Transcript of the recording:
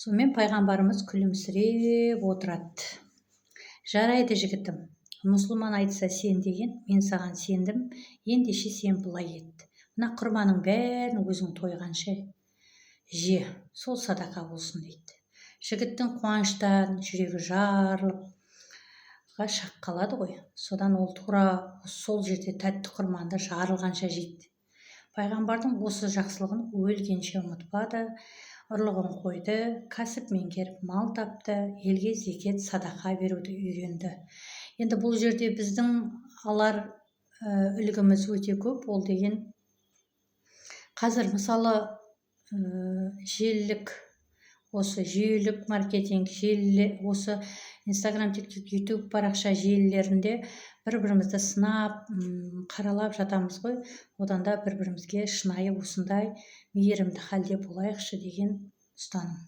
Сонымен пайғамбарымыз күлімсіреп отырады. Жарайды жігітім, мұсылман айтса сен деген, мен саған сендім, ендеше сен былай ет. Мына құрманың бәрін өзің тойғанша же, сол садақа болсын дейді. Жігіттің қуаныштан жүрегі жарылып шақ қалады ғой. Содан ол тура сол жерде тәтті құрманды жарылғанша жейді. Пайғамбардың осы жақсылығын өлгенше ұмытпады, ұрлығын қойды, кәсіп меңгеріп мал тапты, елге зекет, садақа беруді үйренді. Енді бұл жерде біздің алар үлгіміз өте көп. Ол деген қазір мысалы желілік осы жүйелік маркетинг, осы Инстаграм, тикток, ютуб парақша желілерінде бір-бірімізді сынап, қаралап жатамыз ғой. Одан да бір-бірімізге шынайы осындай мейірімді халде болайықшы деген ұстаным.